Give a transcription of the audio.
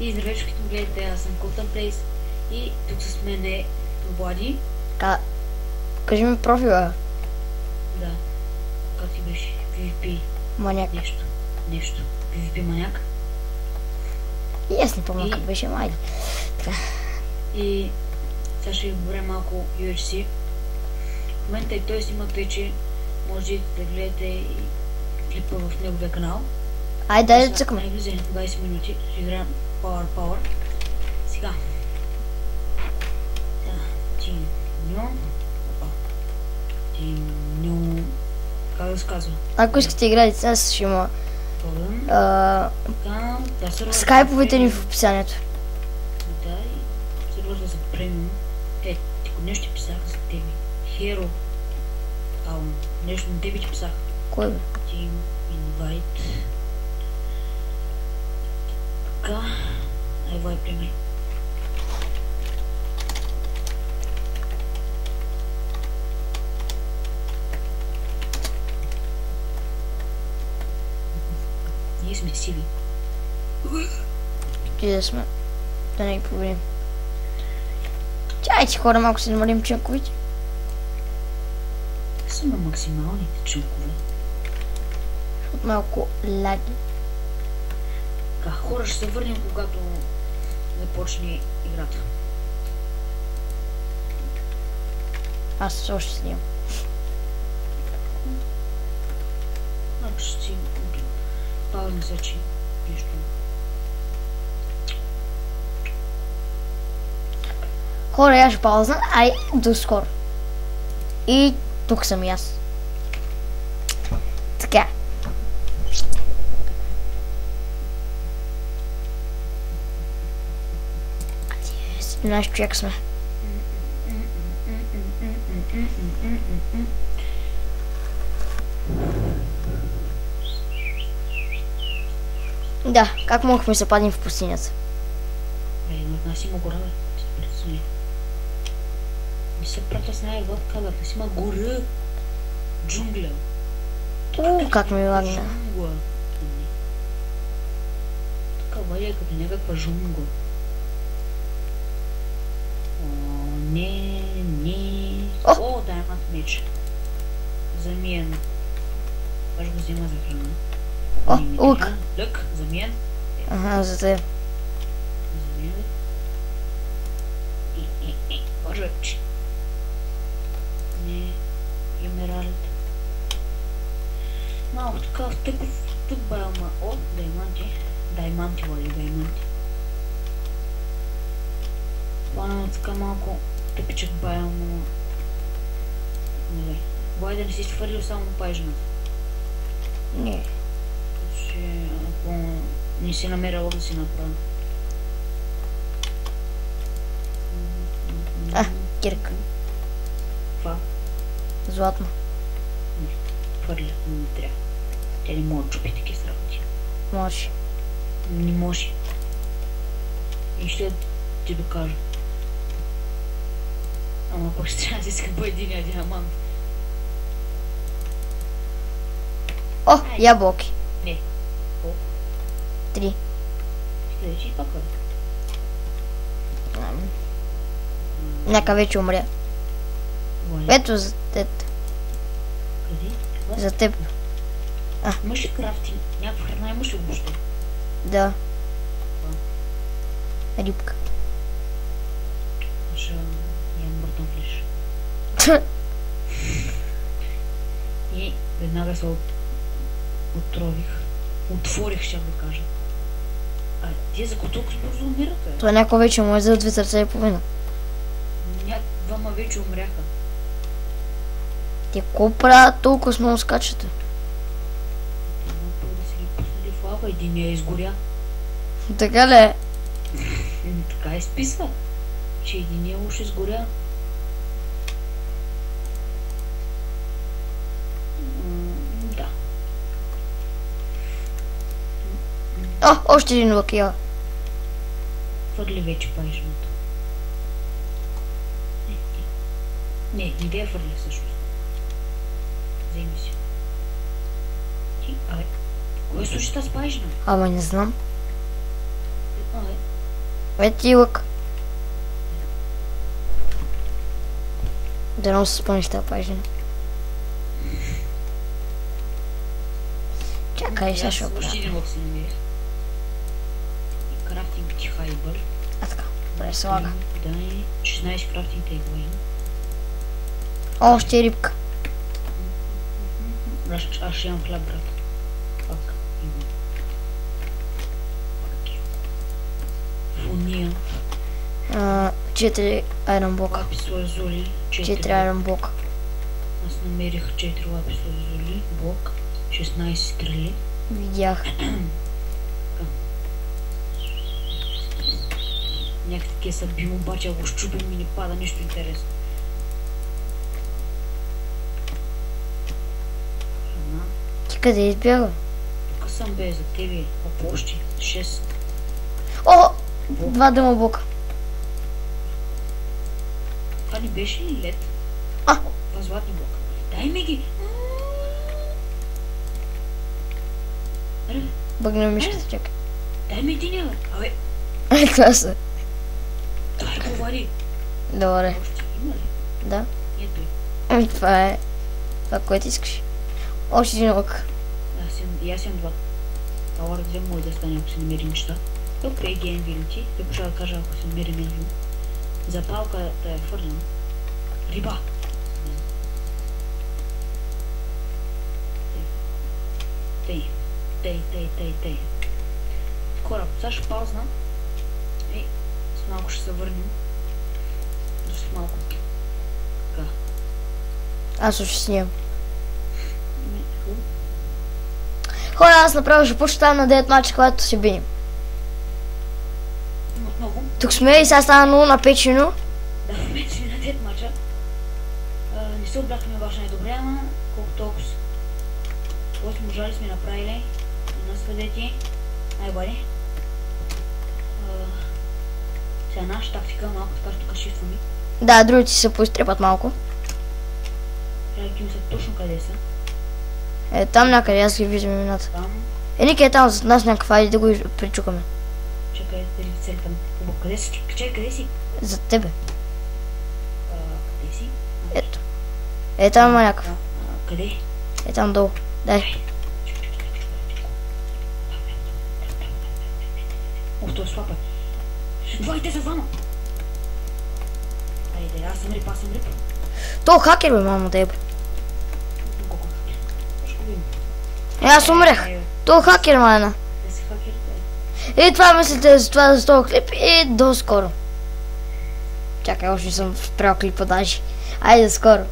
И здравейте, като гледате, аз съм Colton Place и тук с мен е Влади. Кажи ми профила. Да. Как ти беше? PvP. Маняк. Нещо. PvP маняк. И аз не помня как беше, майде. Така. И сега ще ви говоря малко UFC. В момента и той снимат вече. Може да гледате и клипа в неговия канал. Айде, дай да цъкаме. Най-близо 20 минути. Ще играем Power. Сега. Тиньо. Как да се казва? Ако искате играете, сега ще има скайповете ни в описанието. Да, и сервера за премиум. Тико нещо писах за тебе. Hero. Нещо на тебе ти писах. Кой бе? Team Invite. Така. Айвай пример. Ние сме сиви. Ти да сме. Да не ги победим. Чайте хора, малко си намалим чанковите. Са на максималните чанкове. От малко лаги. Така, хора, ще се върнем, когато започне играта. Аз още снимам. Ако ще си паузни сечи нещо. Хора, я ще паузна. Ай, до скоро. И тук съм и аз. Така. Знаеш, човек сме. Да, как могахме да се паднем в пустинята? Една си има гора, бе. Се притесни. Не се притесняй, в кадър. Не си има гора. Джунгля. Как ми лагна. Джунгла. Така валя като някаква джунгла. Не. О, даймант меч. Замен. Аз го взема за храна. О, лук. Лък, замен. Ага, за теб. Замен. Поръч. Не. Емералд. Малко така в тъп байлма. О, дайманти. Дайманти, Влади, дайманти. Плана така малко тъпичък байл, но... Бой да не си свърлил само пайжната. Не. Че ако не си намерил да си направя. Кирка. Това? Златно. Не. Хвърля, не трябва. Тя не може да чупи такива сработи. Може. Не може. И ще ти докажа. Ама пък ще трябва да иска по единия диамант. О, ябълки. Не. Колко? 3. Ще да и пак. Няка вече умря. Ето за теб. Къде? За теб. Имаш ли крафтинг? Някаква храна имаш ли въобще? Да. Рибка. Ще ям бъртон флеш. И веднага се отрових. Отворих, ще да кажа. Тия за толкова бързо умират, Това някой вече му е за 2 сърца и половина. Двама вече умряха. Те ко правят толкова с много скачата? Да си ги пуснали в лава, един я изгоря. Така ли е? Така изписва, че един я уж изгоря. Да. О, още един лъкия. Хвърли вече пайжната. Не да я хвърли всъщност. Вземи си. Ти, кое слушай тази пайжна? Ама не знам. Ети лък. Да не се спомниш тази пажина. Чакай, сега ще Още оправя. един лък си намерих. И крафтинг тихайбър. А така, добре, се лага. Дай 16 крафтинг тейбъл имам. Още рибка. Аз ще имам хляб, брат. Пак имам. Фуния. 4 айрон блока. Лапис лазули. 4 айрон блока. Аз намерих 4 лапис лазули. Блок. 16 стрели. Видях. Някакви такива са бим, обаче ако щупим и не пада нищо интересно. Храна. Ти къде избяга? Тук съм бе за тебе. Ако още 6. О! 2 дъма блока. Това не беше ли лед? А! Това златни блока. Дай ми ги! Аре, Бъгна мишката, чакай. дай ми единия, бе. Абе, Това са. дай говори. Добре. Още има ли? Да. Ето Ами това е. Това, което искаш. Още един лък. и аз имам 2. Power 2 може да стане, ако се намери неща. Добре, ген вилити. Тук ще да кажа, ако се намери нещо. Запалката е хвърлена. Риба. Тей. Кораб. Сега ще паузна. И с малко ще се върнем. С малко. Така. Аз още снимам. Хора, аз направо ще почитам на 9 мача, когато се бием. Отново. Тук сме и сега стана 0 напечено. Да, вече на 9 мача. Не се обляхме баш най-добре, ама колко толкова. Което можали сме направили на сведети. Най-бари. Сега наша тактика, малко така ще тук шифтваме. Да, другите се поизтрепат малко. Трябва да мисля точно къде са. Е, там някъде, аз ги виждам имената. Там. Ники е там зад нас някакъв, айде да го причукаме. Чакай да ви цели там. Къде си? Чакай, къде си? Зад тебе. Къде си? Ето. Е, там има някакъв. Къде? Е, там долу. Дай. Ох, това е слапа. Двойте са двама! Айде, аз съм рип. То хакер бе, мамо, да ебе. Колко хакер? Ще го видим. Е, аз умрех. То хакер, майна. Да си хакерите. И това мислите за това за този клип и до скоро. Чакай, още не съм спрял клипа даже. Айде, скоро.